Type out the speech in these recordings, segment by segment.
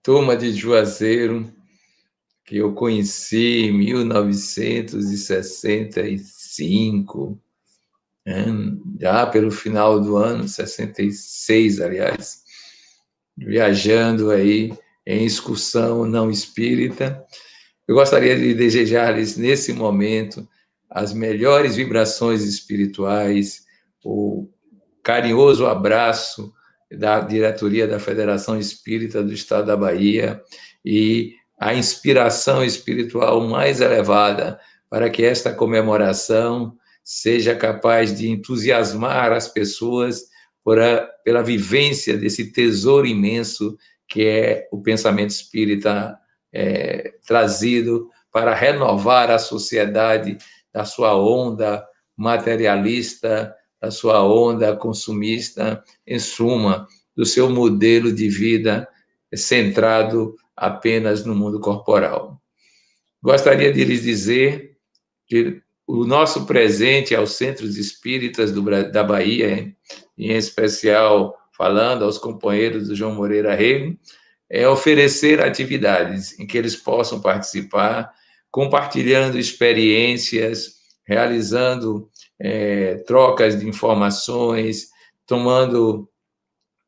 turma de Juazeiro, que eu conheci em 1965, né? Já pelo final do ano, 66, aliás, viajando aí em excursão não espírita. Eu gostaria de desejar-lhes, nesse momento, as melhores vibrações espirituais, o carinhoso abraço da diretoria da Federação Espírita do Estado da Bahia e a inspiração espiritual mais elevada para que esta comemoração seja capaz de entusiasmar as pessoas pela vivência desse tesouro imenso que é o pensamento espírita trazido para renovar a sociedade da sua onda materialista, da sua onda consumista, em suma, do seu modelo de vida centrado apenas no mundo corporal. Gostaria de lhes dizer que o nosso presente aos centros espíritas da Bahia, em especial falando aos companheiros do João Moreira Rego, é oferecer atividades em que eles possam participar, compartilhando experiências, realizando trocas de informações,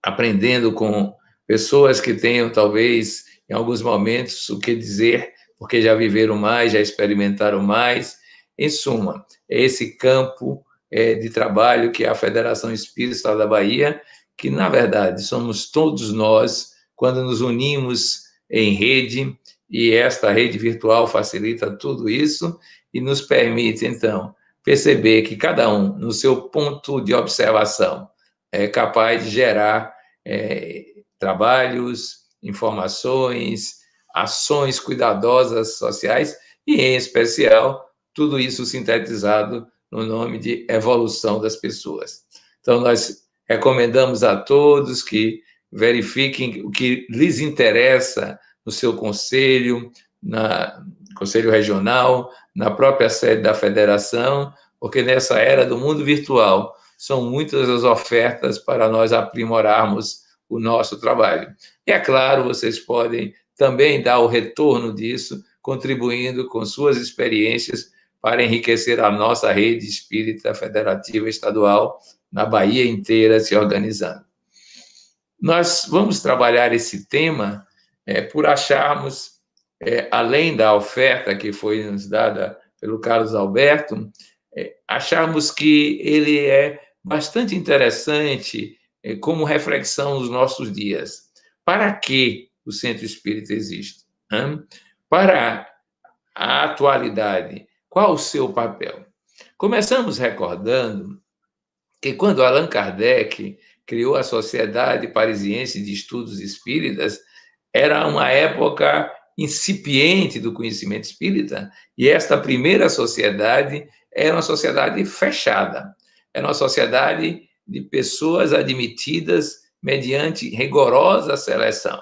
aprendendo com pessoas que tenham, talvez, em alguns momentos, o que dizer, porque já viveram mais, já experimentaram mais. Em suma, é esse campo de trabalho que é a Federação Espírita da Bahia, que, na verdade, somos todos nós, quando nos unimos em rede, e esta rede virtual facilita tudo isso e nos permite, então, perceber que cada um, no seu ponto de observação, é capaz de gerar trabalhos, informações, ações cuidadosas sociais e, em especial, tudo isso sintetizado no nome de evolução das pessoas. Então, nós recomendamos a todos que verifiquem o que lhes interessa no seu conselho, conselho regional, na própria sede da federação, porque nessa era do mundo virtual são muitas as ofertas para nós aprimorarmos o nosso trabalho. E, é claro, vocês podem também dar o retorno disso, contribuindo com suas experiências para enriquecer a nossa rede espírita federativa estadual na Bahia inteira se organizando. Nós vamos trabalhar esse tema por acharmos, além da oferta que foi nos dada pelo Carlos Alberto, acharmos que ele é bastante interessante como reflexão nos nossos dias. Para que o Centro Espírita existe? Para a atualidade, qual o seu papel? Começamos recordando que quando Allan Kardec criou a Sociedade Parisiense de Estudos Espíritas, era uma época incipiente do conhecimento espírita, e esta primeira sociedade era uma sociedade fechada, era uma sociedade de pessoas admitidas mediante rigorosa seleção.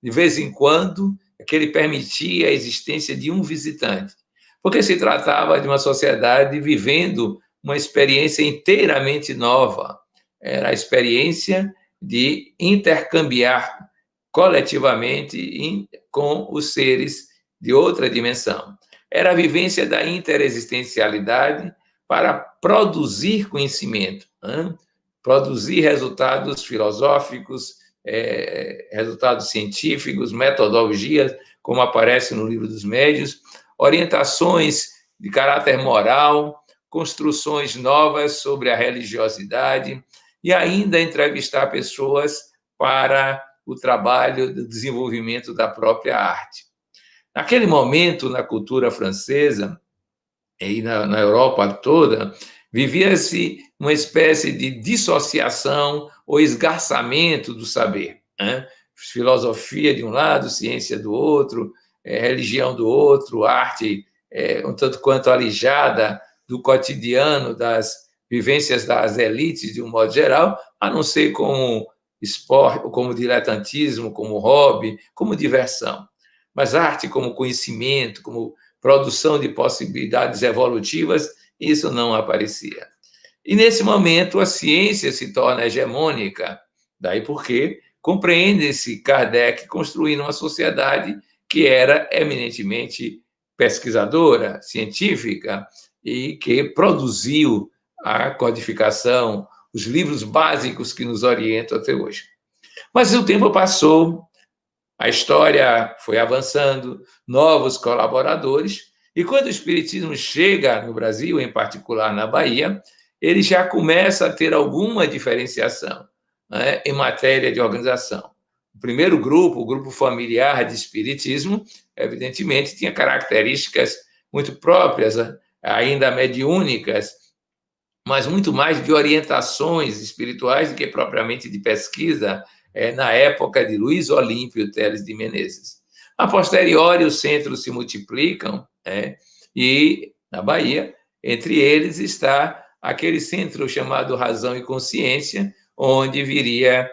De vez em quando, que ele permitia a existência de um visitante, porque se tratava de uma sociedade vivendo uma experiência inteiramente nova. Era a experiência de intercambiar coletivamente com os seres de outra dimensão. Era a vivência da interexistencialidade para produzir conhecimento, produzir resultados filosóficos, resultados científicos, metodologias, como aparece no Livro dos Médiuns, orientações de caráter moral, construções novas sobre a religiosidade e ainda entrevistar pessoas para o trabalho do desenvolvimento da própria arte. Naquele momento, na cultura francesa e na Europa toda, vivia-se uma espécie de dissociação ou esgarçamento do saber. Filosofia de um lado, ciência do outro, religião do outro, arte um tanto quanto alijada do cotidiano, das vivências das elites, de um modo geral, a não ser como esporte, como diletantismo, como hobby, como diversão. Mas arte como conhecimento, como produção de possibilidades evolutivas, isso não aparecia. E, nesse momento, a ciência se torna hegemônica. Daí porque, compreende-se Kardec construindo uma sociedade que era eminentemente pesquisadora, científica, e que produziu a codificação, os livros básicos que nos orientam até hoje. Mas o tempo passou, a história foi avançando, novos colaboradores, e quando o Espiritismo chega no Brasil, em particular na Bahia, ele já começa a ter alguma diferenciação, né, em matéria de organização. O primeiro grupo, o grupo familiar de Espiritismo, evidentemente tinha características muito próprias, ainda mediúnicas, mas muito mais de orientações espirituais do que propriamente de pesquisa, na época de Luiz Olímpio Teles de Menezes. A posteriori, os centros se multiplicam, e na Bahia, entre eles está aquele centro chamado Razão e Consciência, onde viria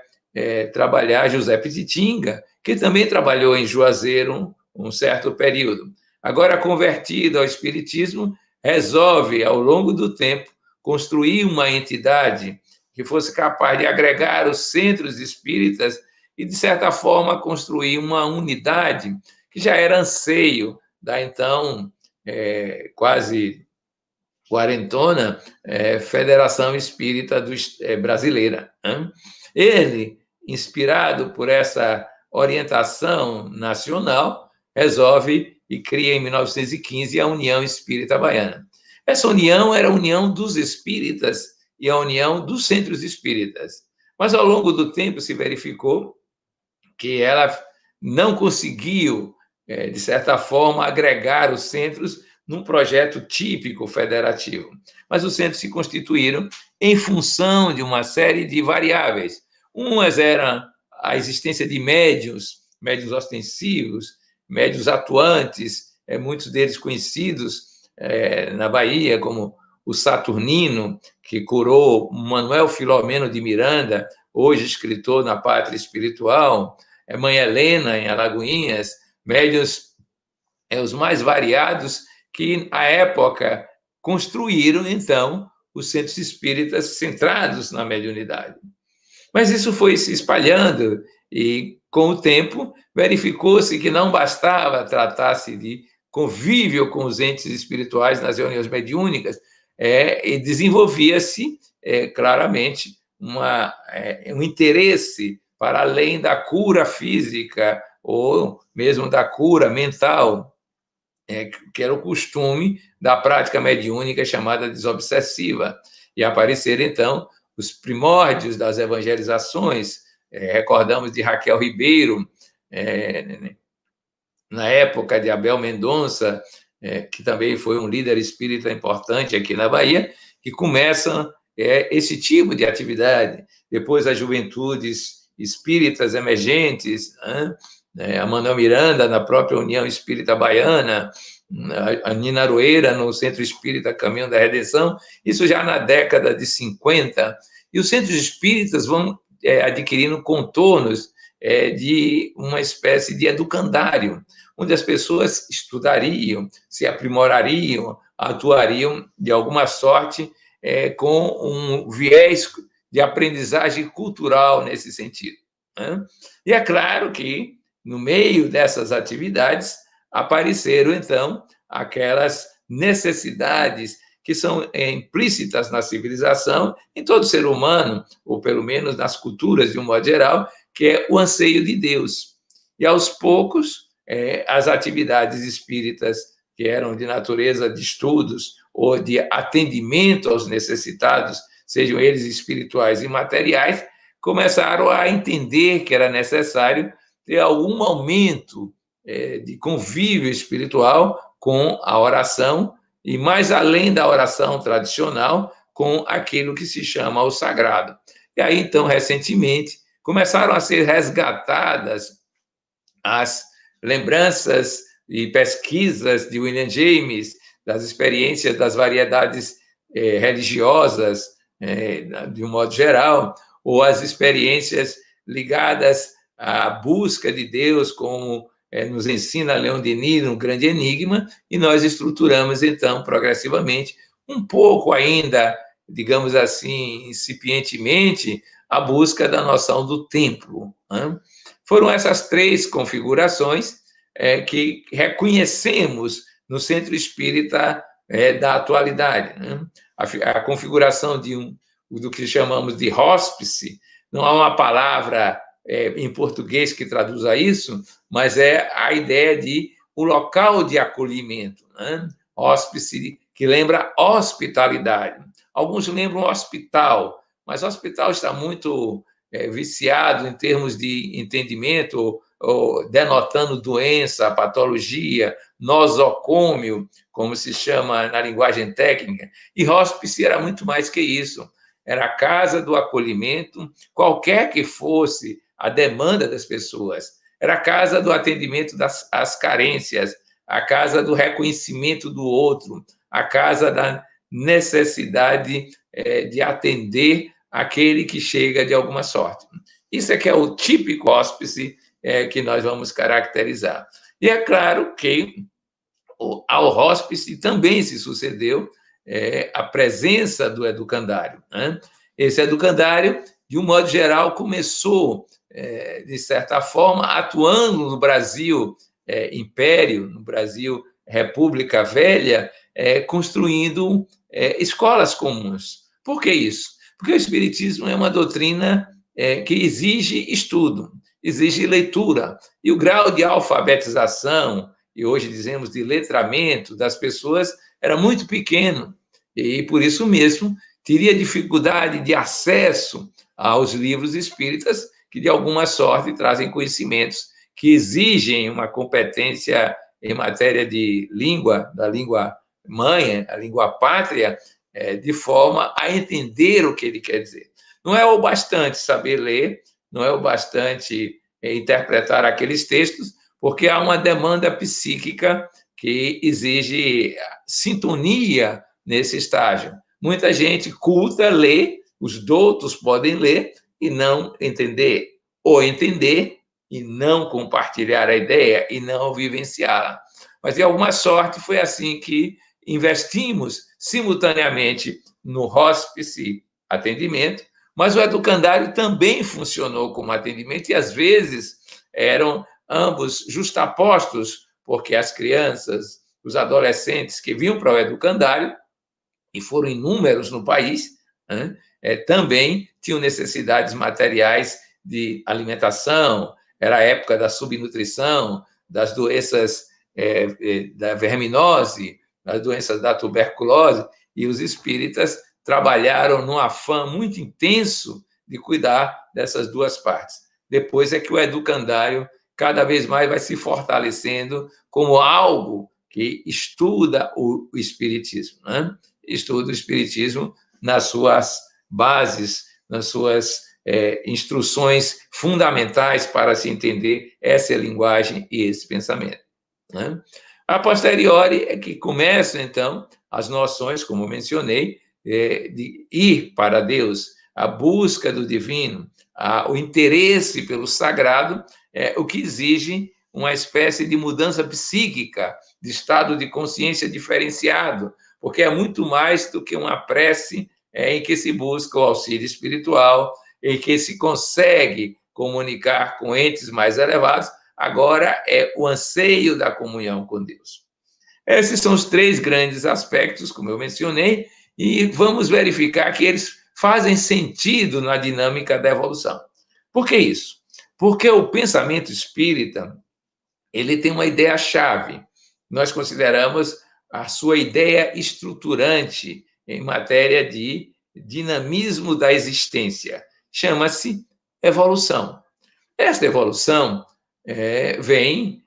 trabalhar José Pititinga, que também trabalhou em Juazeiro um certo período. Agora, convertido ao Espiritismo, resolve, ao longo do tempo, construir uma entidade que fosse capaz de agregar os centros espíritas e, de certa forma, construir uma unidade que já era anseio da então quase quarentona Federação Espírita Brasileira. Ele, inspirado por essa orientação nacional, resolve e cria, em 1915, a União Espírita Baiana. Essa união era a união dos espíritas e a união dos centros espíritas. Mas, ao longo do tempo, se verificou que ela não conseguiu, de certa forma, agregar os centros num projeto típico federativo. Mas os centros se constituíram em função de uma série de variáveis. Umas eram a existência de médiuns ostensivos, médiuns atuantes, muitos deles conhecidos na Bahia, como o Saturnino, que curou Manuel Filomeno de Miranda, hoje escritor na Pátria Espiritual, Mãe Helena, em Alagoinhas, médiuns os mais variados, que, à época, construíram, então, os centros espíritas centrados na mediunidade. Mas isso foi se espalhando e, com o tempo, verificou-se que não bastava tratar-se de convívio com os entes espirituais nas reuniões mediúnicas, e desenvolvia-se, claramente, um interesse para além da cura física ou mesmo da cura mental, que era o costume da prática mediúnica chamada desobsessiva. E apareceram, então, os primórdios das evangelizações. Recordamos de Raquel Ribeiro, na época de Abel Mendonça, que também foi um líder espírita importante aqui na Bahia, que começam esse tipo de atividade. Depois, as juventudes espíritas emergentes, a Manuel Miranda, na própria União Espírita Baiana, a Nina Aroeira, no Centro Espírita Caminho da Redenção, isso já na década de 50, e os centros espíritas vão adquirindo contornos de uma espécie de educandário, onde as pessoas estudariam, se aprimorariam, atuariam de alguma sorte com um viés de aprendizagem cultural nesse sentido. E é claro que, no meio dessas atividades, apareceram, então, aquelas necessidades que são implícitas na civilização, em todo ser humano, ou pelo menos nas culturas de um modo geral, que é o anseio de Deus. E, aos poucos, as atividades espíritas, que eram de natureza de estudos ou de atendimento aos necessitados, sejam eles espirituais e materiais, começaram a entender que era necessário ter algum aumento de convívio espiritual com a oração e, mais além da oração tradicional, com aquilo que se chama o sagrado. E aí, então, recentemente, começaram a ser resgatadas as lembranças e pesquisas de William James, das experiências das variedades religiosas, de um modo geral, ou as experiências ligadas à busca de Deus, como nos ensina Leon Denis, no Grande Enigma, e nós estruturamos, então, progressivamente, um pouco ainda, digamos assim, incipientemente, a busca da noção do templo. Né? Foram essas três configurações que reconhecemos no centro espírita da atualidade. Né? A configuração do que chamamos de hóspice, não há uma palavra em português que traduza isso, mas é a ideia de o local de acolhimento. Né? Hóspice, que lembra hospitalidade. Alguns lembram hospital, mas hospital está muito viciado em termos de entendimento, ou denotando doença, patologia, nosocômio, como se chama na linguagem técnica. E hóspice era muito mais que isso. Era a casa do acolhimento, qualquer que fosse a demanda das pessoas. Era a casa do atendimento às carências, a casa do reconhecimento do outro, a casa da necessidade de atender aquele que chega de alguma sorte. Isso é que é o típico hóspice que nós vamos caracterizar. E é claro que ao hóspice também se sucedeu a presença do educandário. Né? Esse educandário, de um modo geral, começou, de certa forma, atuando no Brasil Império, no Brasil República Velha, construindo escolas comuns. Por que isso? Porque o Espiritismo é uma doutrina que exige estudo, exige leitura, e o grau de alfabetização, e hoje dizemos de letramento das pessoas, era muito pequeno, e por isso mesmo teria dificuldade de acesso aos livros espíritas, que de alguma sorte trazem conhecimentos que exigem uma competência em matéria de língua, da língua mãe, a língua pátria, de forma a entender o que ele quer dizer. Não é o bastante saber ler, não é o bastante interpretar aqueles textos, porque há uma demanda psíquica que exige sintonia nesse estágio. Muita gente culta lê, os doutos podem ler e não entender, ou entender e não compartilhar a ideia e não vivenciá-la. Mas, de alguma sorte, foi assim que investimos simultaneamente no hóspice atendimento, mas o educandário também funcionou como atendimento e, às vezes, eram ambos justapostos, porque as crianças, os adolescentes que vinham para o educandário, e foram inúmeros no país, né, também tinham necessidades materiais de alimentação, era a época da subnutrição, das doenças da verminose, das doenças da tuberculose, e os espíritas trabalharam num afã muito intenso de cuidar dessas duas partes. Depois é que o educandário cada vez mais vai se fortalecendo como algo que estuda o espiritismo, né? Estuda o espiritismo nas suas bases, nas suas instruções fundamentais para se entender essa linguagem e esse pensamento. Né? A posteriori é que começam, então, as noções, como mencionei, de ir para Deus, a busca do divino, o interesse pelo sagrado, o que exige uma espécie de mudança psíquica, de estado de consciência diferenciado, porque é muito mais do que uma prece em que se busca o auxílio espiritual, em que se consegue comunicar com entes mais elevados, agora é o anseio da comunhão com Deus. Esses são os três grandes aspectos, como eu mencionei, e vamos verificar que eles fazem sentido na dinâmica da evolução. Por que isso? Porque o pensamento espírita, ele tem uma ideia-chave. Nós consideramos a sua ideia estruturante em matéria de dinamismo da existência. Chama-se evolução. Esta evolução vem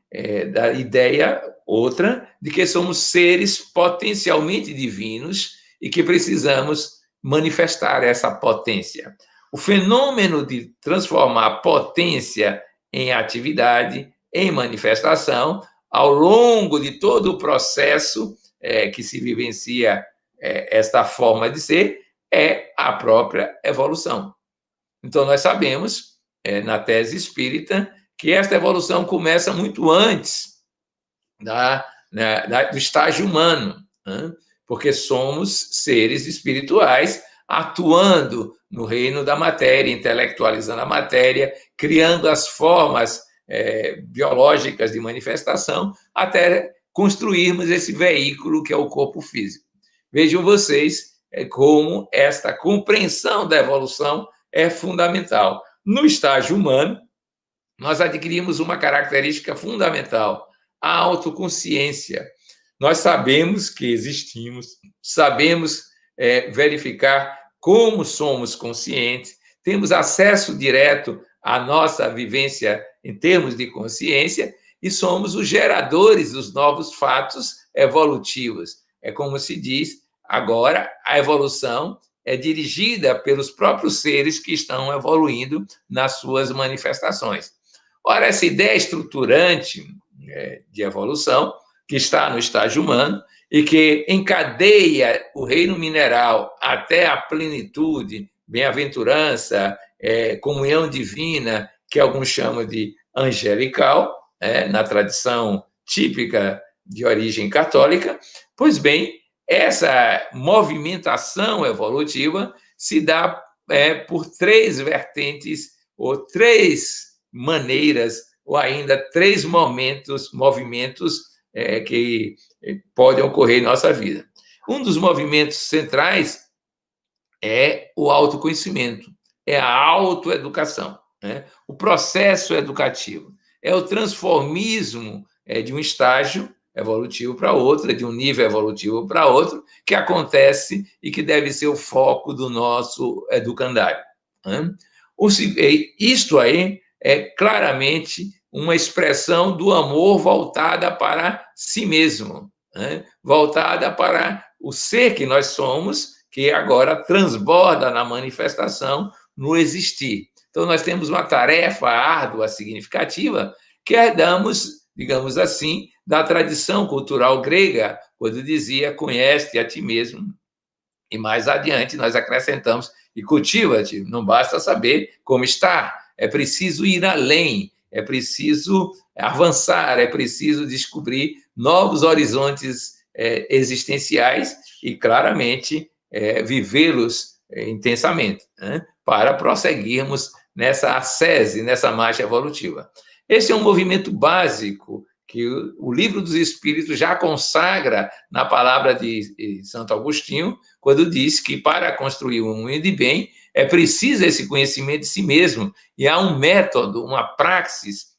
da ideia outra de que somos seres potencialmente divinos e que precisamos manifestar essa potência. O fenômeno de transformar a potência em atividade, em manifestação, ao longo de todo o processo que se vivencia esta forma de ser, é a própria evolução. Então, nós sabemos, na tese espírita, que esta evolução começa muito antes do estágio humano, né? Porque somos seres espirituais atuando no reino da matéria, intelectualizando a matéria, criando as formas biológicas de manifestação, até construirmos esse veículo que é o corpo físico. Vejam vocês como esta compreensão da evolução é fundamental. No estágio humano, nós adquirimos uma característica fundamental, a autoconsciência. Nós sabemos que existimos, sabemos verificar como somos conscientes, temos acesso direto à nossa vivência em termos de consciência e somos os geradores dos novos fatos evolutivos. É como se diz, agora a evolução é dirigida pelos próprios seres que estão evoluindo nas suas manifestações. Ora, essa ideia estruturante de evolução, que está no estágio humano e que encadeia o reino mineral até a plenitude, bem-aventurança, comunhão divina, que alguns chamam de angelical, na tradição típica de origem católica. Pois bem, essa movimentação evolutiva se dá por três vertentes ou três maneiras ou ainda três movimentos que podem ocorrer em nossa vida. Um dos movimentos centrais é o autoconhecimento, é a autoeducação, né? O processo educativo, é o transformismo de um estágio evolutivo para outro, de um nível evolutivo para outro, que acontece e que deve ser o foco do nosso educandário, né? Isto aí é claramente uma expressão do amor voltada para si mesmo, né? Voltada para o ser que nós somos, que agora transborda na manifestação, no existir. Então, nós temos uma tarefa árdua, significativa, que herdamos, digamos assim, da tradição cultural grega, quando dizia, conhece-te a ti mesmo. E mais adiante nós acrescentamos, e cultiva-te, não basta saber como está, é preciso ir além, é preciso avançar, é preciso descobrir novos horizontes existenciais e, claramente, vivê-los intensamente, né? Para prosseguirmos nessa ascese, nessa marcha evolutiva. Esse é um movimento básico que o Livro dos Espíritos já consagra na palavra de Santo Agostinho, quando diz que para construir um mundo de bem é preciso esse conhecimento de si mesmo, e há um método, uma praxis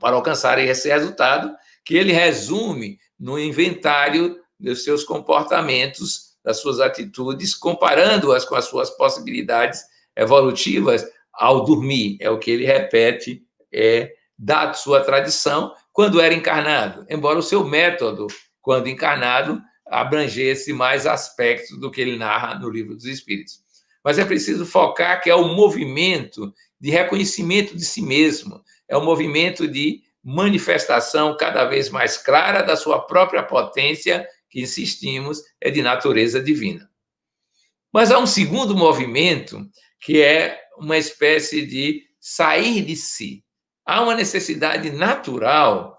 para alcançar esse resultado, que ele resume no inventário dos seus comportamentos, das suas atitudes, comparando-as com as suas possibilidades evolutivas ao dormir. É o que ele repete, da sua tradição, quando era encarnado, embora o seu método, quando encarnado, abrangesse mais aspectos do que ele narra no Livro dos Espíritos. Mas é preciso focar que é o movimento de reconhecimento de si mesmo, é o movimento de manifestação cada vez mais clara da sua própria potência, que, insistimos, é de natureza divina. Mas há um segundo movimento, que é uma espécie de sair de si. Há uma necessidade natural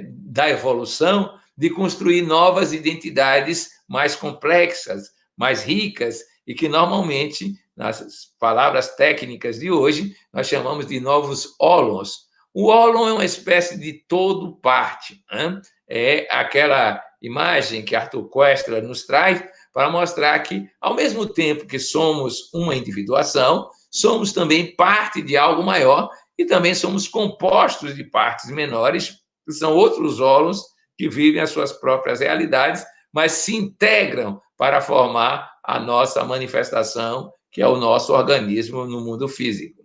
da evolução de construir novas identidades mais complexas, mais ricas, e que normalmente, nas palavras técnicas de hoje, nós chamamos de novos ólons. O ólon é uma espécie de todo-parte, né? É aquela imagem que Arthur Koestler nos traz para mostrar que, ao mesmo tempo que somos uma individuação, somos também parte de algo maior e também somos compostos de partes menores, que são outros ólons que vivem as suas próprias realidades, mas se integram para formar a nossa manifestação, que é o nosso organismo no mundo físico.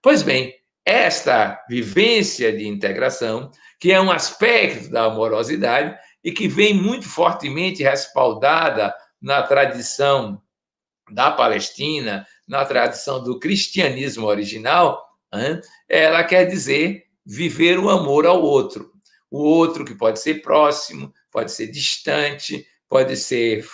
Pois bem, esta vivência de integração, que é um aspecto da amorosidade e que vem muito fortemente respaldada na tradição da Palestina, na tradição do cristianismo original, ela quer dizer viver o amor ao outro. O outro que pode ser próximo, pode ser distante, pode ser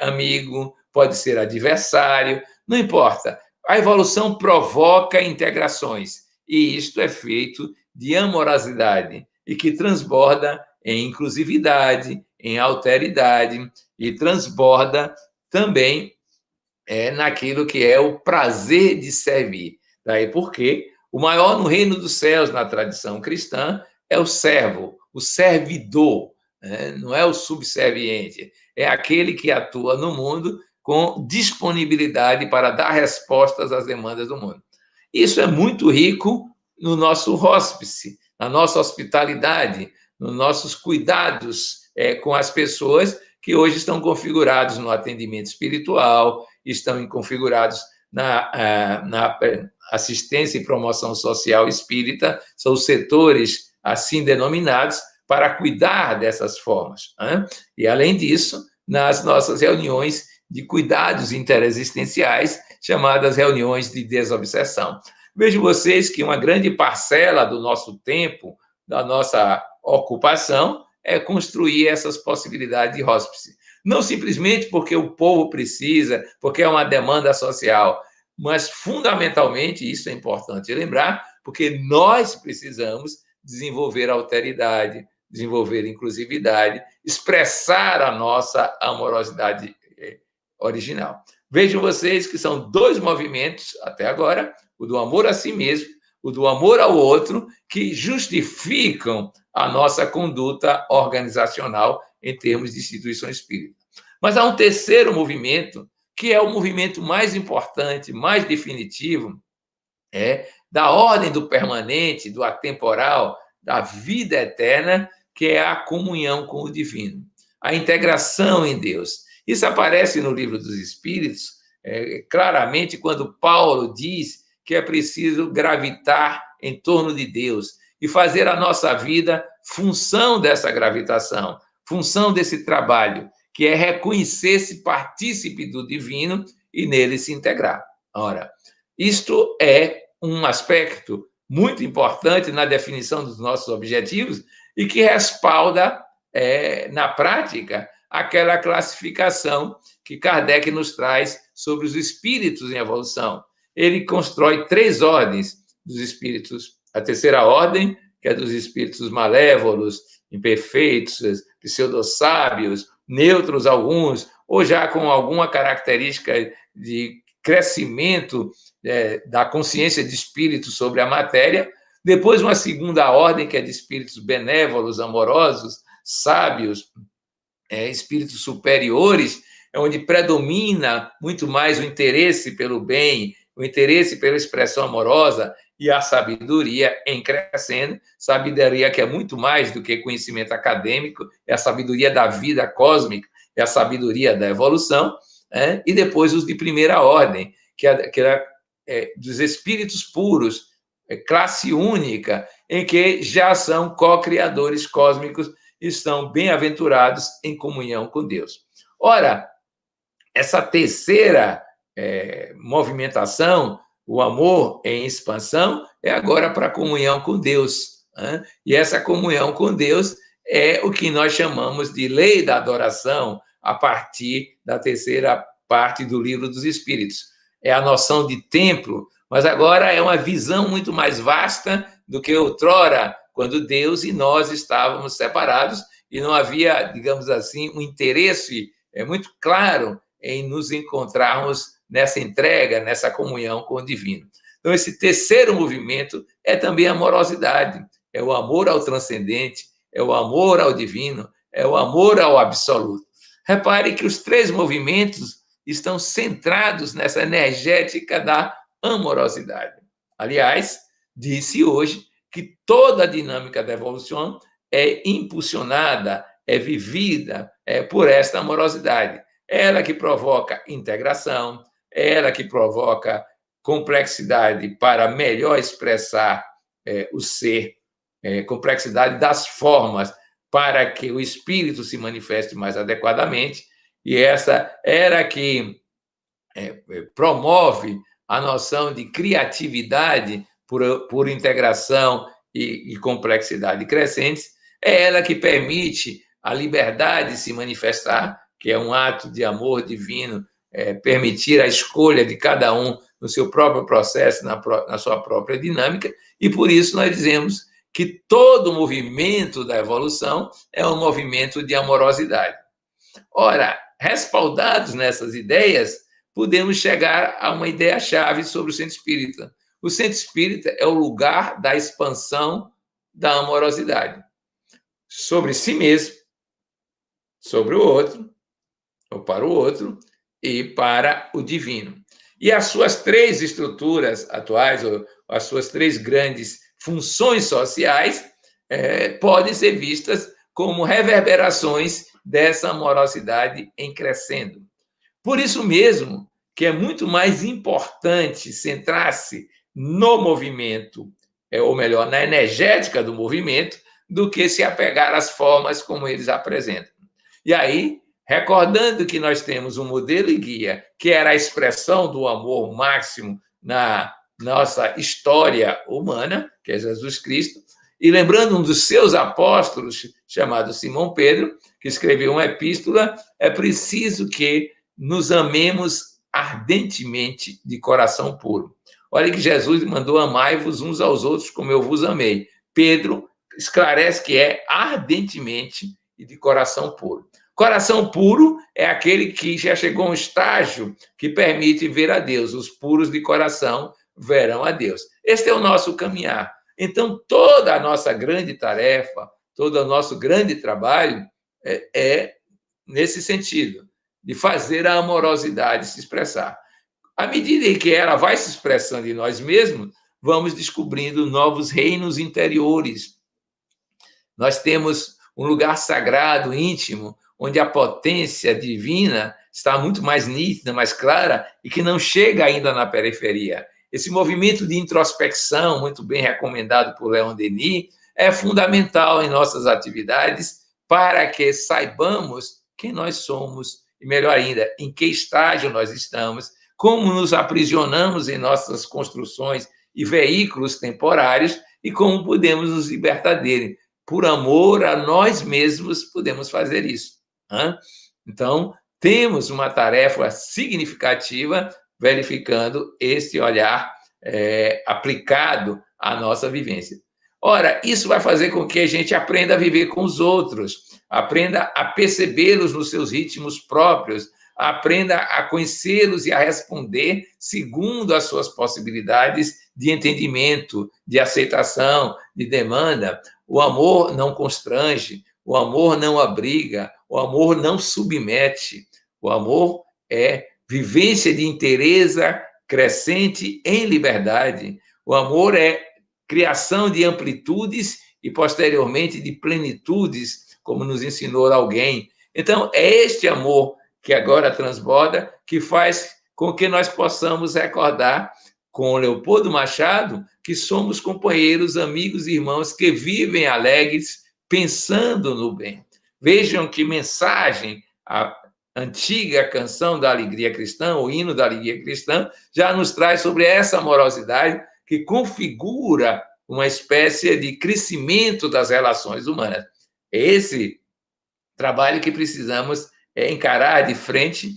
amigo, pode ser adversário, não importa. A evolução provoca integrações, e isto é feito de amorosidade, e que transborda em inclusividade, em alteridade, e transborda também naquilo que é o prazer de servir. Daí porque o maior no reino dos céus, na tradição cristã, é o servo, o servidor, né? Não é o subserviente, é aquele que atua no mundo com disponibilidade para dar respostas às demandas do mundo. Isso é muito rico no nosso hóspice, na nossa hospitalidade, nos nossos cuidados com as pessoas que hoje estão configurados no atendimento espiritual, estão configurados na assistência e promoção social espírita, são os setores assim denominados para cuidar dessas formas. Né? E, além disso, nas nossas reuniões de cuidados interexistenciais, chamadas reuniões de desobsessão. Vejo vocês que uma grande parcela do nosso tempo, da nossa ocupação, é construir essas possibilidades de hóspice. Não simplesmente porque o povo precisa, porque é uma demanda social, mas fundamentalmente, isso é importante lembrar, porque nós precisamos desenvolver alteridade, desenvolver inclusividade, expressar a nossa amorosidade original. Vejam vocês que são dois movimentos, até agora, o do amor a si mesmo, o do amor ao outro, que justificam a nossa conduta organizacional em termos de instituição espírita. Mas há um terceiro movimento, que é o movimento mais importante, mais definitivo, da ordem do permanente, do atemporal, da vida eterna, que é a comunhão com o divino, a integração em Deus. Isso aparece no Livro dos Espíritos, claramente, quando Paulo diz que é preciso gravitar em torno de Deus e fazer a nossa vida função dessa gravitação, função desse trabalho, que é reconhecer-se partícipe do divino e nele se integrar. Ora, isto é um aspecto muito importante na definição dos nossos objetivos e que respalda, na prática, aquela classificação que Kardec nos traz sobre os espíritos em evolução. Ele constrói 3 ordens dos espíritos. A terceira ordem, que é dos espíritos malévolos, imperfeitos, pseudo-sábios, neutros alguns, ou já com alguma característica de crescimento da consciência de espírito sobre a matéria. Depois, uma segunda ordem, que é de espíritos benévolos, amorosos, sábios, espíritos superiores, onde predomina muito mais o interesse pelo bem, o interesse pela expressão amorosa e a sabedoria em crescendo, sabedoria que é muito mais do que conhecimento acadêmico, é a sabedoria da vida cósmica, é a sabedoria da evolução, e depois os de primeira ordem, que é dos espíritos puros, classe única, em que já são co-criadores cósmicos, estão bem-aventurados em comunhão com Deus. Ora, essa terceira movimentação, o amor em expansão, é agora para a comunhão com Deus. Né? E essa comunhão com Deus é o que nós chamamos de lei da adoração, a partir da terceira parte do Livro dos Espíritos. É a noção de templo, mas agora é uma visão muito mais vasta do que outrora, quando Deus e nós estávamos separados e não havia, digamos assim, um interesse muito claro em nos encontrarmos nessa entrega, nessa comunhão com o divino. Então, esse terceiro movimento é também a amorosidade, é o amor ao transcendente, é o amor ao divino, é o amor ao absoluto. Repare que os 3 movimentos estão centrados nessa energética da amorosidade. Aliás, disse hoje que toda a dinâmica da evolução é impulsionada, é vivida por esta amorosidade. Ela que provoca integração, ela que provoca complexidade para melhor expressar o ser, complexidade das formas para que o espírito se manifeste mais adequadamente, e essa era que promove a noção de criatividade por integração e complexidade crescentes, é ela que permite a liberdade se manifestar, que é um ato de amor divino, permitir a escolha de cada um no seu próprio processo, na sua própria dinâmica, e por isso nós dizemos que todo movimento da evolução é um movimento de amorosidade. Ora, respaldados nessas ideias, podemos chegar a uma ideia-chave sobre o centro espírita. O centro espírita é o lugar da expansão da amorosidade sobre si mesmo, sobre o outro, ou para o outro, e para o divino. E as suas três estruturas atuais, ou as suas três grandes funções sociais, podem ser vistas como reverberações dessa amorosidade em crescendo. Por isso mesmo que é muito mais importante centrar-se no movimento, ou melhor, na energética do movimento, do que se apegar às formas como eles apresentam. E aí, recordando que nós temos um modelo e guia que era a expressão do amor máximo na nossa história humana, que é Jesus Cristo, e lembrando um dos seus apóstolos, chamado Simão Pedro, que escreveu uma epístola, é preciso que nos amemos ardentemente de coração puro. Olha que Jesus mandou: amai-vos uns aos outros como eu vos amei. Pedro esclarece que é ardentemente e de coração puro. Coração puro é aquele que já chegou a um estágio que permite ver a Deus. Os puros de coração verão a Deus. Este é o nosso caminhar. Então, toda a nossa grande tarefa, todo o nosso grande trabalho é nesse sentido, de fazer a amorosidade se expressar. À medida em que ela vai se expressando em nós mesmos, vamos descobrindo novos reinos interiores. Nós temos um lugar sagrado, íntimo, onde a potência divina está muito mais nítida, mais clara, e que não chega ainda na periferia. Esse movimento de introspecção, muito bem recomendado por Leon Denis, é fundamental em nossas atividades para que saibamos quem nós somos e, melhor ainda, em que estágio nós estamos, como nos aprisionamos em nossas construções e veículos temporários e como podemos nos libertar dele. Por amor a nós mesmos, podemos fazer isso. Então, temos uma tarefa significativa verificando esse olhar aplicado à nossa vivência. Ora, isso vai fazer com que a gente aprenda a viver com os outros, aprenda a percebê-los nos seus ritmos próprios, aprenda a conhecê-los e a responder segundo as suas possibilidades de entendimento, de aceitação, de demanda. O amor não constrange, o amor não abriga, o amor não submete. O amor é vivência de inteireza crescente em liberdade. O amor é criação de amplitudes e, posteriormente, de plenitudes, como nos ensinou alguém. Então, é este amor que agora transborda, que faz com que nós possamos recordar com Leopoldo Machado que somos companheiros, amigos e irmãos que vivem alegres, pensando no bem. Vejam que mensagem a antiga canção da alegria cristã, o hino da alegria cristã, já nos traz sobre essa amorosidade que configura uma espécie de crescimento das relações humanas. Esse trabalho que precisamos encarar de frente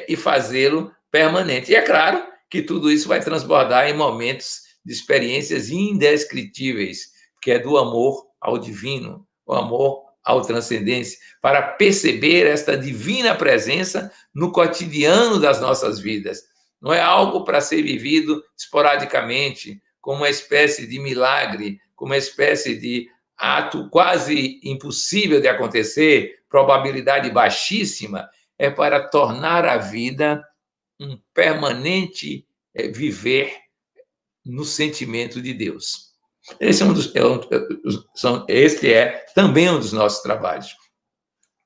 e fazê-lo permanente. E é claro que tudo isso vai transbordar em momentos de experiências indescritíveis, que é do amor ao divino, o amor à transcendência, para perceber esta divina presença no cotidiano das nossas vidas. Não é algo para ser vivido esporadicamente, como uma espécie de milagre, como uma espécie de ato quase impossível de acontecer, probabilidade baixíssima, é para tornar a vida um permanente viver no sentimento de Deus. Este é também um dos nossos trabalhos.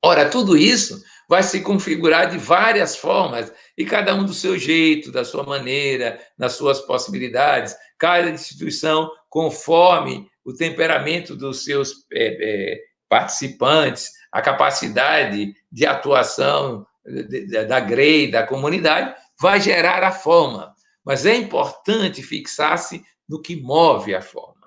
Ora, tudo isso vai se configurar de várias formas, e cada um do seu jeito, da sua maneira, nas suas possibilidades, cada instituição conforme o temperamento dos seus participantes, a capacidade de atuação da grei, da comunidade, vai gerar a forma. Mas é importante fixar-se no que move a forma.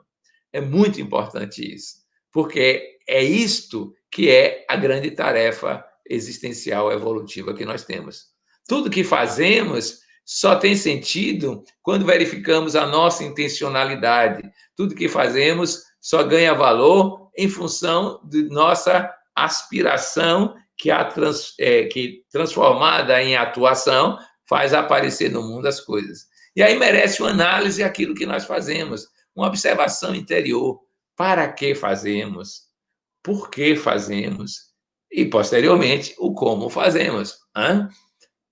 É muito importante isso, porque é isto que é a grande tarefa existencial evolutiva que nós temos. Tudo que fazemos só tem sentido quando verificamos a nossa intencionalidade. Tudo que fazemos só ganha valor em função de nossa aspiração, que transformada em atuação, faz aparecer no mundo as coisas. E aí merece uma análise aquilo que nós fazemos, uma observação interior. Para que fazemos? Por que fazemos? E, posteriormente, o como fazemos. Hein?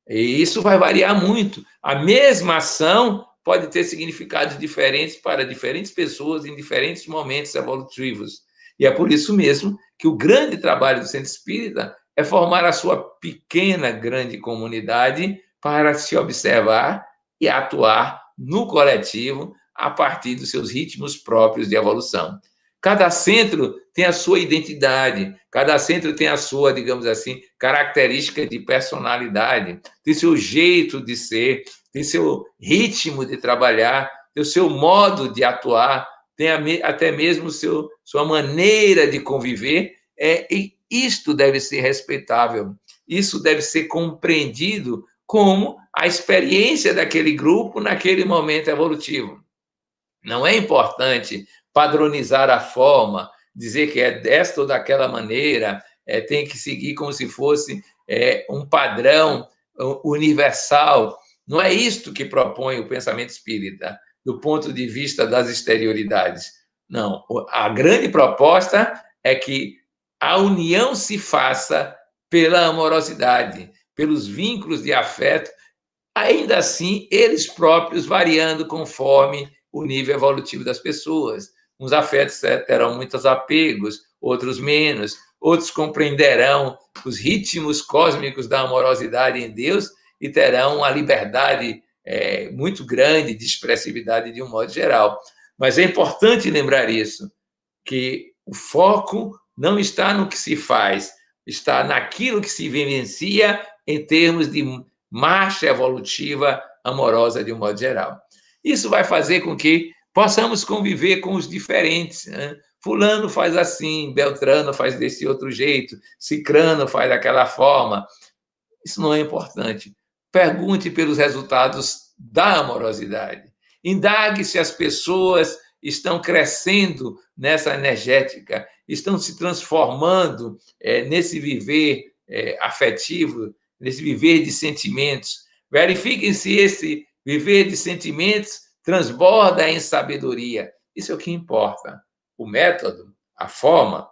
E isso vai variar muito. A mesma ação pode ter significados diferentes para diferentes pessoas em diferentes momentos evolutivos. E é por isso mesmo que o grande trabalho do Centro Espírita é formar a sua pequena, grande comunidade para se observar e atuar no coletivo a partir dos seus ritmos próprios de evolução. Cada centro tem a sua identidade, cada centro tem a sua, digamos assim, característica de personalidade, tem seu jeito de ser, tem seu ritmo de trabalhar, tem o seu modo de atuar, tem até mesmo sua maneira de conviver, e isto deve ser respeitável, isso deve ser compreendido como a experiência daquele grupo naquele momento evolutivo. Não é importante padronizar a forma, dizer que é desta ou daquela maneira, tem que seguir como se fosse um padrão universal. Não é isto que propõe o pensamento espírita, do ponto de vista das exterioridades. Não, a grande proposta é que a união se faça pela amorosidade, pelos vínculos de afeto, ainda assim, eles próprios variando conforme o nível evolutivo das pessoas. Uns afetos terão muitos apegos, outros menos, outros compreenderão os ritmos cósmicos da amorosidade em Deus e terão a liberdade muito grande de expressividade de um modo geral. Mas é importante lembrar isso, que o foco não está no que se faz, está naquilo que se vivencia em termos de marcha evolutiva amorosa de um modo geral. Isso vai fazer com que possamos conviver com os diferentes. Né? Fulano faz assim, Beltrano faz desse outro jeito, Cicrano faz daquela forma. Isso não é importante. Pergunte pelos resultados da amorosidade. Indague se as pessoas estão crescendo nessa energética, estão se transformando nesse viver afetivo, nesse viver de sentimentos. Verifiquem se esse viver de sentimentos transborda em sabedoria. Isso é o que importa. O método, a forma,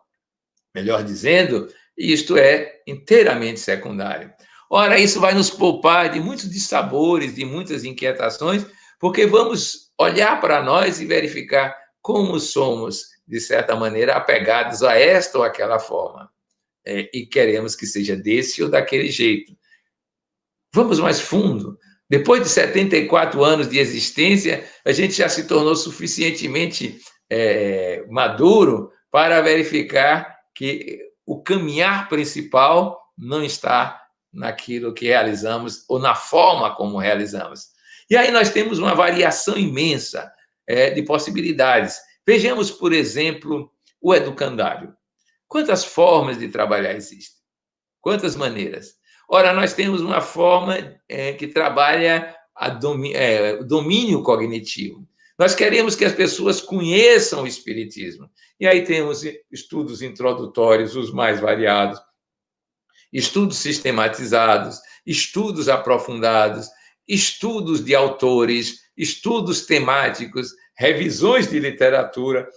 melhor dizendo, isto é inteiramente secundário. Ora, isso vai nos poupar de muitos dissabores, de muitas inquietações, porque vamos olhar para nós e verificar como somos, de certa maneira, apegados a esta ou aquela forma. E queremos que seja desse ou daquele jeito. Vamos mais fundo. Depois de 74 anos de existência, a gente já se tornou suficientemente maduro para verificar que o caminhar principal não está naquilo que realizamos ou na forma como realizamos. E aí nós temos uma variação imensa de possibilidades. Vejamos, por exemplo, o educandário. Quantas formas de trabalhar existem? Quantas maneiras? Ora, nós temos uma forma que trabalha o domínio cognitivo. Nós queremos que as pessoas conheçam o Espiritismo. E aí temos estudos introdutórios, os mais variados, estudos sistematizados, estudos aprofundados, estudos de autores, estudos temáticos, revisões de literatura,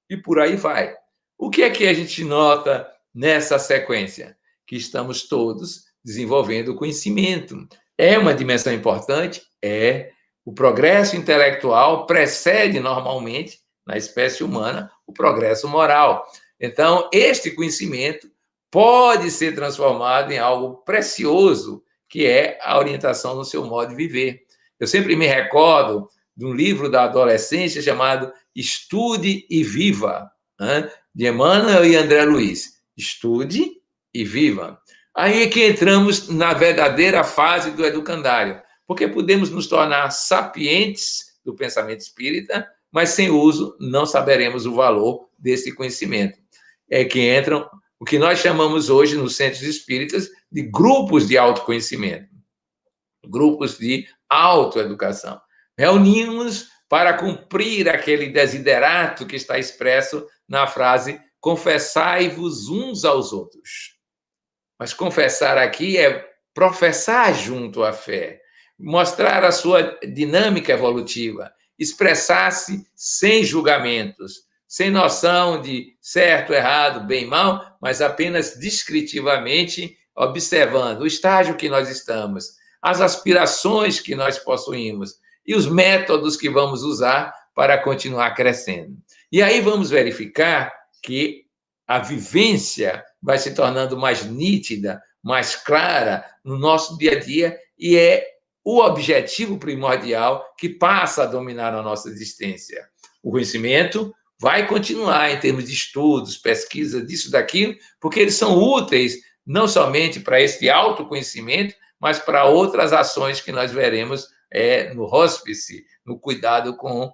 e por aí vai. O que é que a gente nota nessa sequência? Que estamos todos desenvolvendo o conhecimento. É uma dimensão importante? É. O progresso intelectual precede normalmente, na espécie humana, o progresso moral. Então, este conhecimento pode ser transformado em algo precioso, que é a orientação no seu modo de viver. Eu sempre me recordo de um livro da adolescência chamado Estude e Viva, né? De Emmanuel e André Luiz. Estude e viva. Aí é que entramos na verdadeira fase do educandário, porque podemos nos tornar sapientes do pensamento espírita, mas sem uso não saberemos o valor desse conhecimento. É que entram o que nós chamamos hoje nos centros espíritas de grupos de autoconhecimento, grupos de autoeducação. Reunimos para cumprir aquele desiderato que está expresso na frase confessai-vos uns aos outros. Mas confessar aqui é professar junto à fé. mostrar a sua dinâmica evolutiva, expressar-se sem julgamentos, sem noção de certo, errado, bem, mal, mas apenas descritivamente observando o estágio que nós estamos, as aspirações que nós possuímos e os métodos que vamos usar para continuar crescendo. E aí vamos verificar que a vivência vai se tornando mais nítida, mais clara no nosso dia a dia e é o objetivo primordial que passa a dominar a nossa existência. O conhecimento vai continuar em termos de estudos, pesquisa, disso, daquilo, porque eles são úteis não somente para esse autoconhecimento, mas para outras ações que nós veremos no hospice, no cuidado com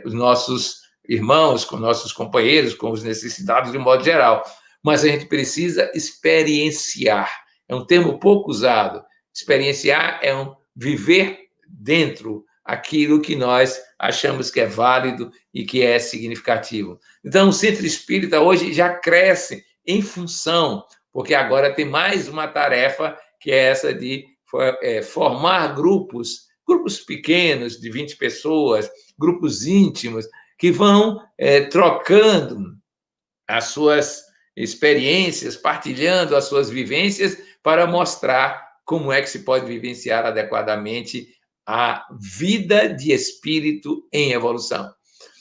os nossos irmãos, com nossos companheiros, com os necessitados de um modo geral. Mas a gente precisa experienciar. É um termo pouco usado. Experienciar é viver dentro aquilo que nós achamos que é válido e que é significativo. Então, o Centro Espírita hoje já cresce em função, porque agora tem mais uma tarefa, que é essa de formar grupos pequenos, de 20 pessoas, grupos íntimos, que vão trocando as suas experiências, partilhando as suas vivências para mostrar como é que se pode vivenciar adequadamente a vida de espírito em evolução.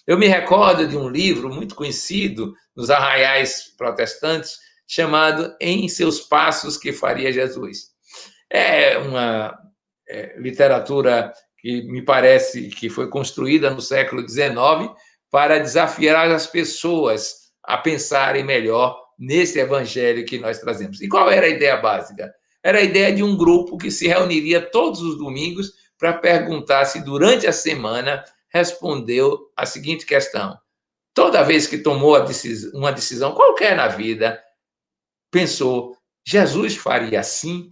Eu me recordo de um livro muito conhecido nos arraiais protestantes, chamado Em Seus Passos que Faria Jesus. É uma literatura que me parece que foi construída no século XIX para desafiar as pessoas a pensarem melhor nesse evangelho que nós trazemos. E qual era a ideia básica? Era a ideia de um grupo que se reuniria todos os domingos para perguntar se durante a semana respondeu a seguinte questão. Toda vez que tomou uma decisão qualquer na vida, pensou, Jesus faria assim?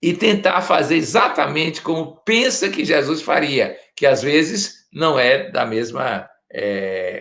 E tentar fazer exatamente como pensa que Jesus faria, que às vezes não é da mesma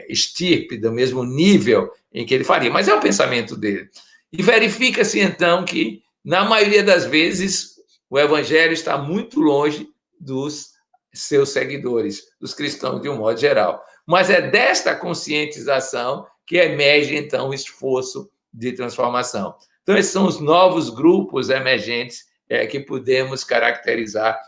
estirpe, do mesmo nível em que ele faria, mas é o pensamento dele. E verifica-se, então, que, na maioria das vezes, o evangelho está muito longe dos seus seguidores, dos cristãos de um modo geral. Mas é desta conscientização que emerge, então, o esforço de transformação. Então, esses são os novos grupos emergentes que podemos caracterizar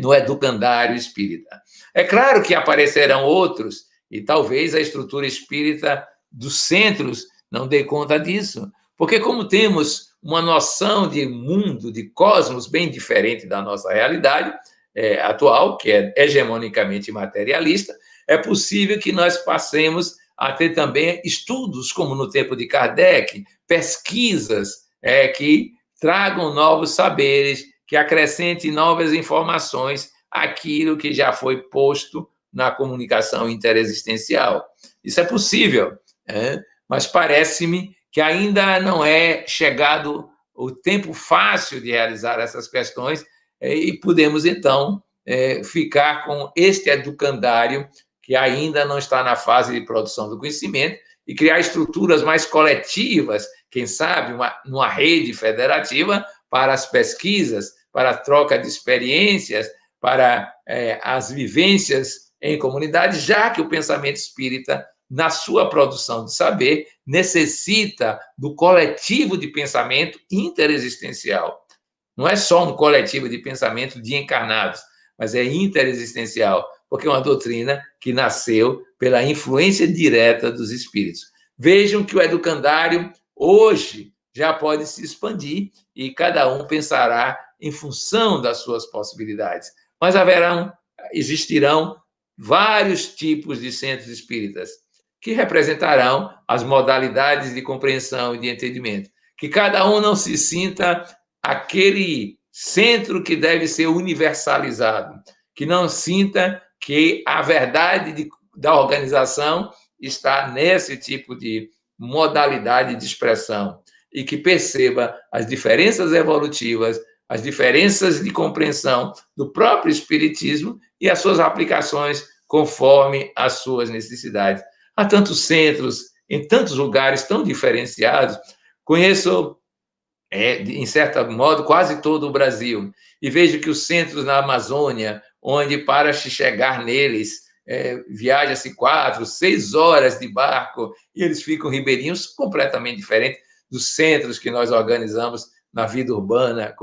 no educandário espírita. É claro que aparecerão outros, e talvez a estrutura espírita dos centros não dê conta disso, porque como temos uma noção de mundo, de cosmos bem diferente da nossa realidade atual, que é hegemonicamente materialista, é possível que nós passemos a ter também estudos, como no tempo de Kardec, pesquisas que tragam novos saberes, que acrescentem novas informações àquilo que já foi posto na comunicação interexistencial. Isso é possível, mas parece-me que ainda não é chegado o tempo fácil de realizar essas questões e podemos, então, ficar com este educandário que ainda não está na fase de produção do conhecimento e criar estruturas mais coletivas, quem sabe, numa rede federativa para as pesquisas, para a troca de experiências, para as vivências em comunidade, já que o pensamento espírita, na sua produção de saber, necessita do coletivo de pensamento interexistencial. Não é só um coletivo de pensamento de encarnados, mas é interexistencial, porque é uma doutrina que nasceu pela influência direta dos espíritos. Vejam que o educandário hoje já pode se expandir e cada um pensará em função das suas possibilidades. Mas existirão vários tipos de centros espíritas que representarão as modalidades de compreensão e de entendimento. Que cada um não se sinta aquele centro que deve ser universalizado, que não sinta que a verdade da organização está nesse tipo de modalidade de expressão e que perceba as diferenças evolutivas, as diferenças de compreensão do próprio espiritismo e as suas aplicações conforme as suas necessidades. Há tantos centros, em tantos lugares tão diferenciados. Conheço em certo modo, quase todo o Brasil. E vejo que os centros na Amazônia, onde para se chegar neles, viaja-se 4, 6 horas de barco, e eles ficam ribeirinhos completamente diferentes dos centros que nós organizamos na vida urbana.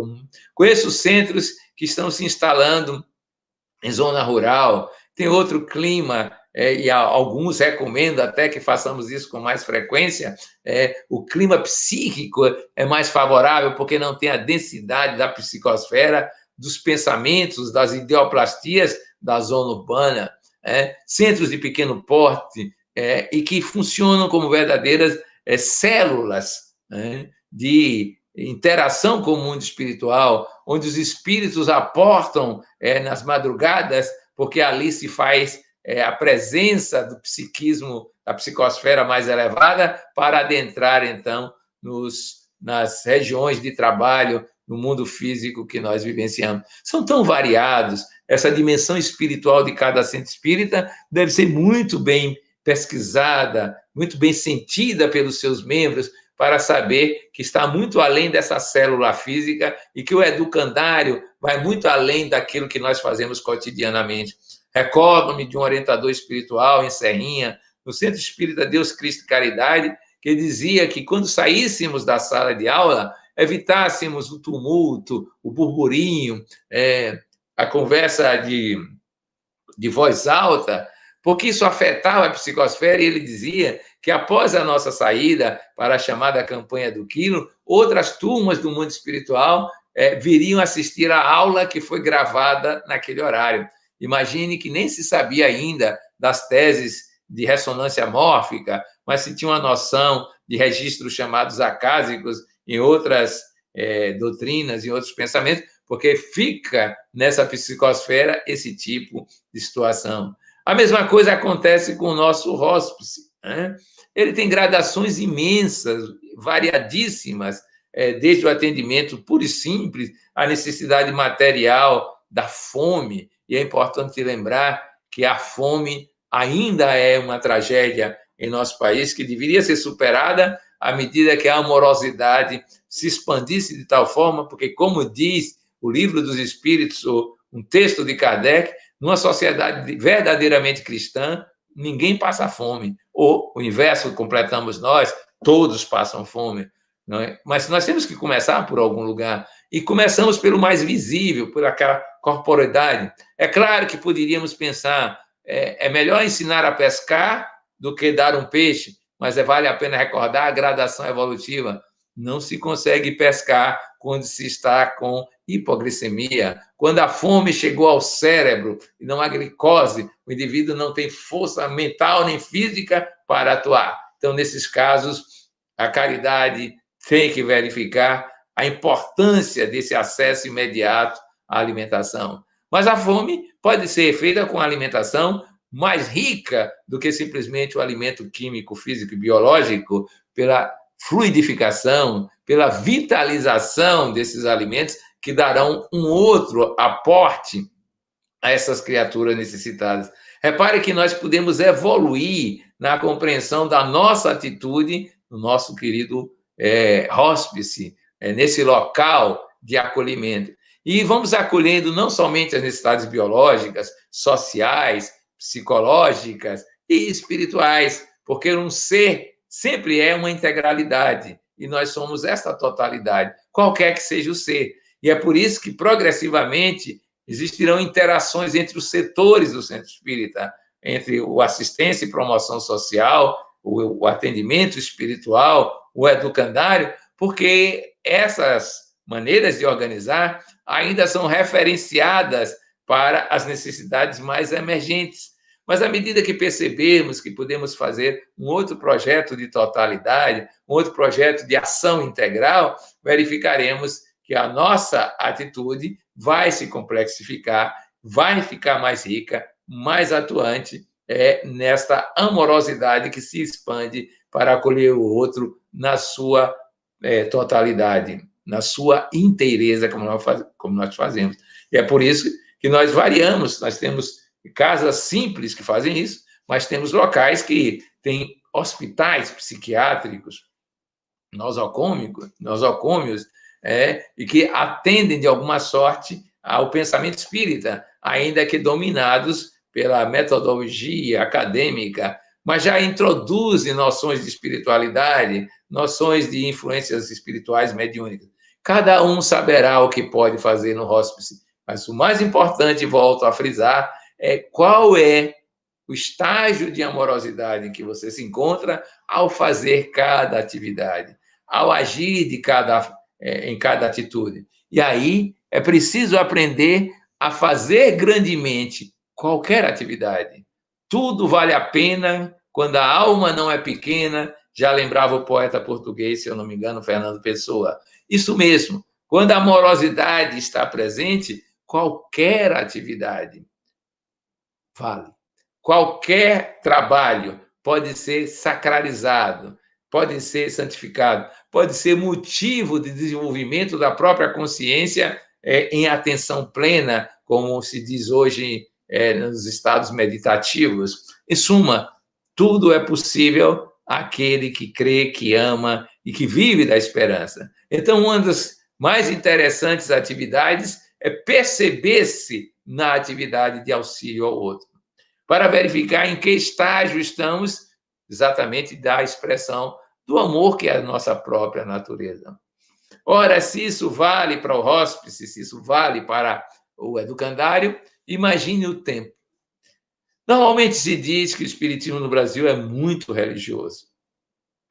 Conheço centros que estão se instalando em zona rural, tem outro clima, e alguns recomendam até que façamos isso com mais frequência. O clima psíquico é mais favorável porque não tem a densidade da psicosfera, dos pensamentos, das ideoplastias da zona urbana, centros de pequeno porte, e que funcionam como verdadeiras células, de interação com o mundo espiritual, onde os espíritos aportam nas madrugadas, porque ali se faz a presença do psiquismo, da psicosfera mais elevada, para adentrar, então, nas regiões de trabalho, no mundo físico que nós vivenciamos. São tão variados, essa dimensão espiritual de cada centro espírita deve ser muito bem pesquisada, muito bem sentida pelos seus membros, para saber que está muito além dessa célula física e que o educandário vai muito além daquilo que nós fazemos cotidianamente. Recordo-me de um orientador espiritual em Serrinha, no Centro Espírita Deus, Cristo e Caridade, que dizia que quando saíssemos da sala de aula, evitássemos o tumulto, o burburinho, a conversa de voz alta, porque isso afetava a psicosfera, e ele dizia que após a nossa saída para a chamada campanha do Quilo, outras turmas do mundo espiritual viriam assistir à aula que foi gravada naquele horário. Imagine que nem se sabia ainda das teses de ressonância mórfica, mas se tinha uma noção de registros chamados acásicos em outras doutrinas, em outros pensamentos, porque fica nessa psicosfera esse tipo de situação. A mesma coisa acontece com o nosso hóspice, né? Ele tem gradações imensas, variadíssimas, desde o atendimento puro e simples, a necessidade material da fome, e é importante lembrar que a fome ainda é uma tragédia em nosso país, que deveria ser superada à medida que a amorosidade se expandisse de tal forma, porque, como diz o Livro dos Espíritos, um texto de Kardec, numa sociedade verdadeiramente cristã, ninguém passa fome. Ou o inverso, completamos nós, todos passam fome. Não é? Mas nós temos que começar por algum lugar. E começamos pelo mais visível, por aquela corporeidade. É claro que poderíamos pensar, é melhor ensinar a pescar do que dar um peixe, mas vale a pena recordar a gradação evolutiva. Não se consegue pescar quando se está com hipoglicemia, quando a fome chegou ao cérebro e não há glicose, o indivíduo não tem força mental nem física para atuar. Então, nesses casos, a caridade tem que verificar a importância desse acesso imediato à alimentação. Mas a fome pode ser feita com alimentação mais rica do que simplesmente o alimento químico, físico e biológico, pela fluidificação, pela vitalização desses alimentos que darão um outro aporte a essas criaturas necessitadas. Repare que nós podemos evoluir na compreensão da nossa atitude no nosso querido hóspice, nesse local de acolhimento. E vamos acolhendo não somente as necessidades biológicas, sociais, psicológicas e espirituais, porque um ser sempre é uma integralidade, e nós somos esta totalidade, qualquer que seja o ser. E é por isso que, progressivamente, existirão interações entre os setores do centro espírita, entre o assistência e promoção social, o atendimento espiritual, o educandário, porque essas maneiras de organizar ainda são referenciadas para as necessidades mais emergentes. Mas à medida que percebemos que podemos fazer um outro projeto de totalidade, um outro projeto de ação integral, verificaremos que a nossa atitude vai se complexificar, vai ficar mais rica, mais atuante, nesta amorosidade que se expande para acolher o outro na sua totalidade, na sua inteireza, como nós fazemos. E é por isso que nós variamos, nós temos casas simples que fazem isso, mas temos locais que têm hospitais psiquiátricos, nosocômios, e que atendem, de alguma sorte, ao pensamento espírita, ainda que dominados pela metodologia acadêmica, mas já introduzem noções de espiritualidade, noções de influências espirituais mediúnicas. Cada um saberá o que pode fazer no hóspice, mas o mais importante, volto a frisar, é qual é o estágio de amorosidade em que você se encontra ao fazer cada atividade, ao agir em cada atitude. E aí é preciso aprender a fazer grandemente qualquer atividade. Tudo vale a pena quando a alma não é pequena, já lembrava o poeta português, se eu não me engano, Fernando Pessoa. Isso mesmo, quando a amorosidade está presente, qualquer atividade vale. Qualquer trabalho pode ser sacralizado, pode ser santificado, pode ser motivo de desenvolvimento da própria consciência em atenção plena, como se diz hoje nos estados meditativos. Em suma, tudo é possível àquele que crê, que ama e que vive da esperança. Então, uma das mais interessantes atividades é perceber-se na atividade de auxílio ao outro, para verificar em que estágio estamos exatamente da expressão do amor, que é a nossa própria natureza. Ora, se isso vale para o hóspice, se isso vale para o educandário, imagine o tempo. Normalmente se diz que o espiritismo no Brasil é muito religioso.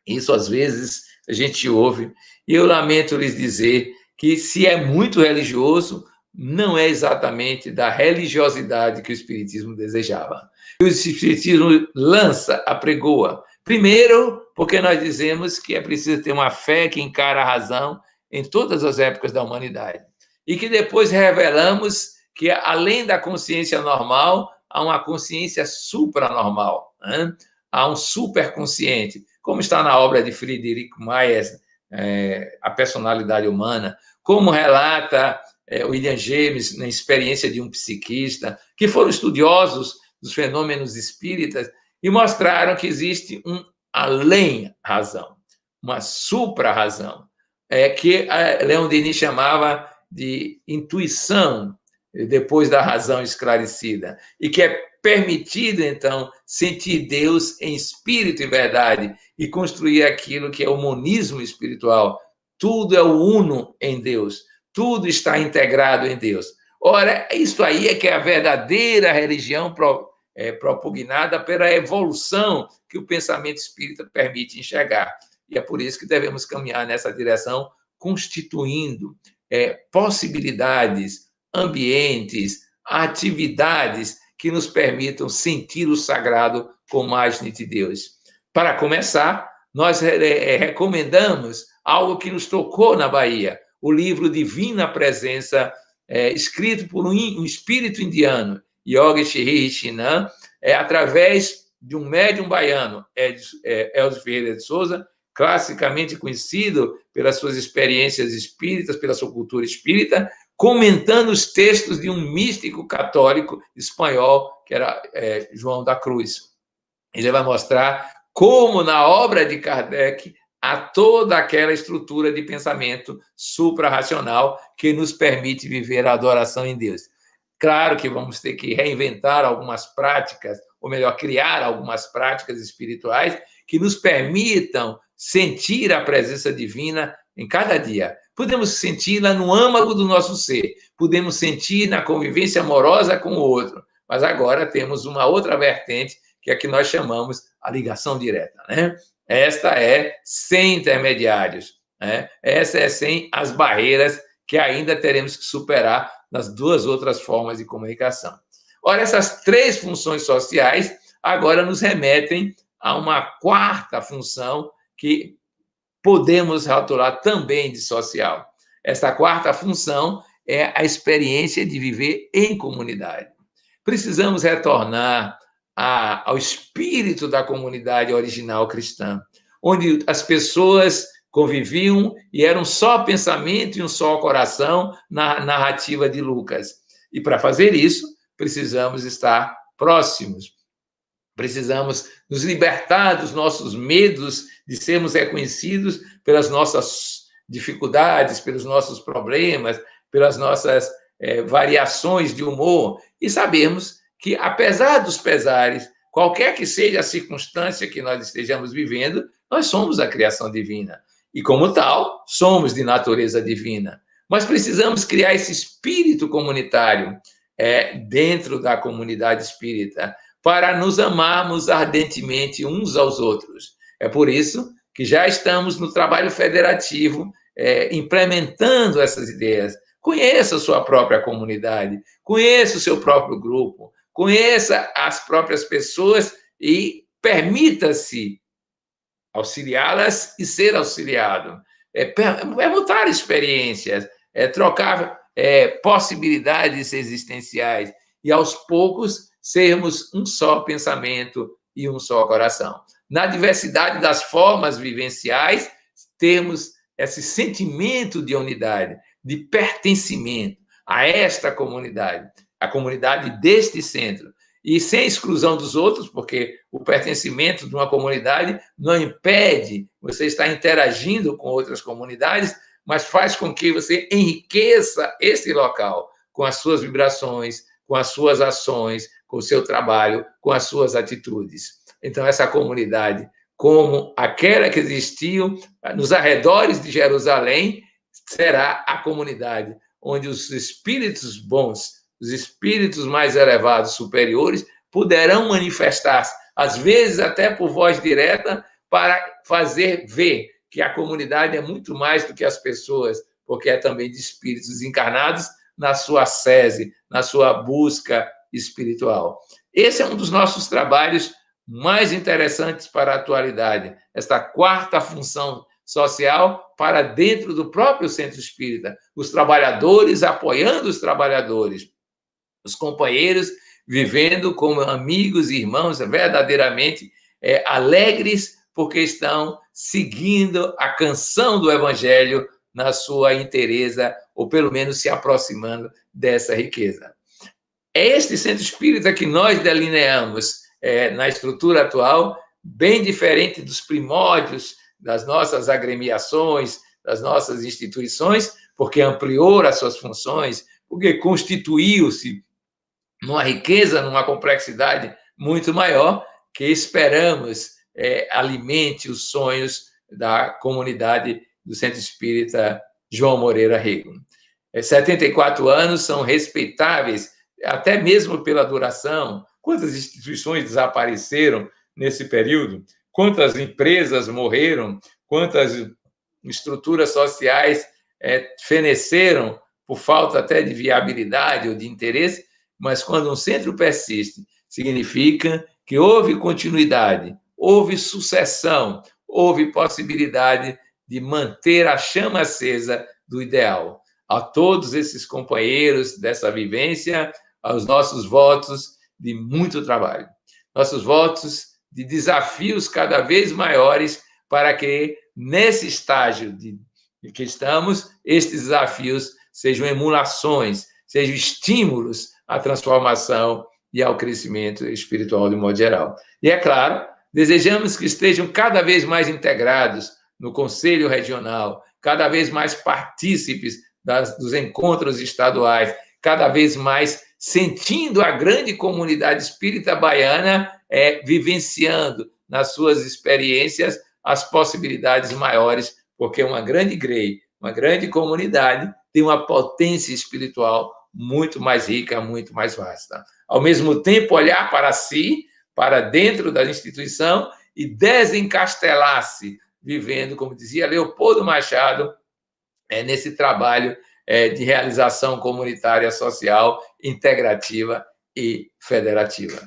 Isso, às vezes, a gente ouve, e eu lamento lhes dizer que, se é muito religioso, não é exatamente da religiosidade que o espiritismo desejava. O espiritismo lança, apregoa. Primeiro, porque nós dizemos que é preciso ter uma fé que encara a razão em todas as épocas da humanidade. E que depois revelamos que, além da consciência normal, há uma consciência supranormal, né? Há um superconsciente, como está na obra de Friedrich Myers, A Personalidade Humana, como relata William James, na experiência de um psiquista, que foram estudiosos dos fenômenos espíritas e mostraram que existe um além-razão, uma supra-razão, que Leon Denis chamava de intuição, depois da razão esclarecida, e que é permitido, então, sentir Deus em espírito e verdade e construir aquilo que é o monismo espiritual. Tudo é o uno em Deus, tudo está integrado em Deus. Ora, isso aí é que é a verdadeira religião propugnada pela evolução que o pensamento espírita permite enxergar. E é por isso que devemos caminhar nessa direção, constituindo possibilidades, ambientes, atividades que nos permitam sentir o sagrado com mais nitidez. Para começar, nós recomendamos algo que nos tocou na Bahia, o livro Divina Presença, escrito por um espírito indiano, Yogi Shri Shinan, através de um médium baiano, Elcio Ferreira de Souza, classicamente conhecido pelas suas experiências espíritas, pela sua cultura espírita, comentando os textos de um místico católico espanhol, que era João da Cruz. Ele vai mostrar como, na obra de Kardec, há toda aquela estrutura de pensamento suprarracional que nos permite viver a adoração em Deus. Claro que vamos ter que reinventar algumas práticas, ou melhor, criar algumas práticas espirituais que nos permitam sentir a presença divina em cada dia. Podemos senti-la no âmago do nosso ser, podemos sentir na convivência amorosa com o outro, mas agora temos uma outra vertente, que é a que nós chamamos a ligação direta, né? Esta é sem intermediários, né? Essa é sem as barreiras que ainda teremos que superar nas duas outras formas de comunicação. Ora, essas três funções sociais agora nos remetem a uma quarta função que podemos rotular também de social. Essa quarta função é a experiência de viver em comunidade. Precisamos retornar ao espírito da comunidade original cristã, onde as pessoas conviviam e eram só pensamento e um só coração na narrativa de Lucas. E para fazer isso, precisamos estar próximos. Precisamos nos libertar dos nossos medos de sermos reconhecidos pelas nossas dificuldades, pelos nossos problemas, pelas nossas variações de humor, e sabermos que, apesar dos pesares, qualquer que seja a circunstância que nós estejamos vivendo, nós somos a criação divina. E, como tal, somos de natureza divina. Mas precisamos criar esse espírito comunitário dentro da comunidade espírita, para nos amarmos ardentemente uns aos outros. É por isso que já estamos no trabalho federativo, implementando essas ideias. Conheça a sua própria comunidade, conheça o seu próprio grupo, conheça as próprias pessoas e permita-se auxiliá-las e ser auxiliado. Permutar experiências, trocar possibilidades existenciais e, aos poucos, sermos um só pensamento e um só coração. Na diversidade das formas vivenciais, termos esse sentimento de unidade, de pertencimento a esta comunidade, a comunidade deste centro, e sem exclusão dos outros, porque o pertencimento de uma comunidade não impede você estar interagindo com outras comunidades, mas faz com que você enriqueça esse local com as suas vibrações, com as suas ações, com o seu trabalho, com as suas atitudes. Então, essa comunidade, como aquela que existiu nos arredores de Jerusalém, será a comunidade onde os espíritos bons, os espíritos mais elevados, superiores, poderão manifestar-se, às vezes até por voz direta, para fazer ver que a comunidade é muito mais do que as pessoas, porque é também de espíritos encarnados na sua sese, na sua busca espiritual. Esse é um dos nossos trabalhos mais interessantes para a atualidade, esta quarta função social para dentro do próprio centro espírita, os trabalhadores apoiando os trabalhadores, os companheiros vivendo como amigos e irmãos verdadeiramente alegres, porque estão seguindo a canção do Evangelho na sua inteireza, ou pelo menos se aproximando dessa riqueza. É este centro espírita que nós delineamos na estrutura atual, bem diferente dos primórdios das nossas agremiações, das nossas instituições, porque ampliou as suas funções, porque constituiu-se numa riqueza, numa complexidade muito maior, que esperamos alimente os sonhos da comunidade do Centro Espírita João Moreira Rego. 74 anos são respeitáveis, até mesmo pela duração. Quantas instituições desapareceram nesse período? Quantas empresas morreram? Quantas estruturas sociais feneceram por falta até de viabilidade ou de interesse? Mas quando um centro persiste, significa que houve continuidade, houve sucessão, houve possibilidade de manter a chama acesa do ideal. A todos esses companheiros dessa vivência, aos nossos votos de muito trabalho, nossos votos de desafios cada vez maiores para que, nesse estágio de que estamos, estes desafios sejam emulações, sejam estímulos à transformação e ao crescimento espiritual de modo geral. E, é claro, desejamos que estejam cada vez mais integrados no Conselho Regional, cada vez mais partícipes dos encontros estaduais, cada vez mais sentindo a grande comunidade espírita baiana vivenciando nas suas experiências as possibilidades maiores, porque uma grande grey, uma grande comunidade tem uma potência espiritual muito mais rica, muito mais vasta. Ao mesmo tempo, olhar para si, para dentro da instituição e desencastelar-se, vivendo, como dizia Leopoldo Machado, nesse trabalho de realização comunitária, social, integrativa e federativa.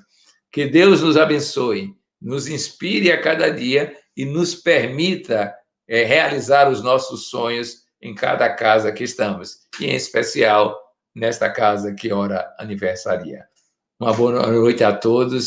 Que Deus nos abençoe, nos inspire a cada dia e nos permita realizar os nossos sonhos em cada casa que estamos, e em especial nesta casa que ora aniversaria. Uma boa noite a todos.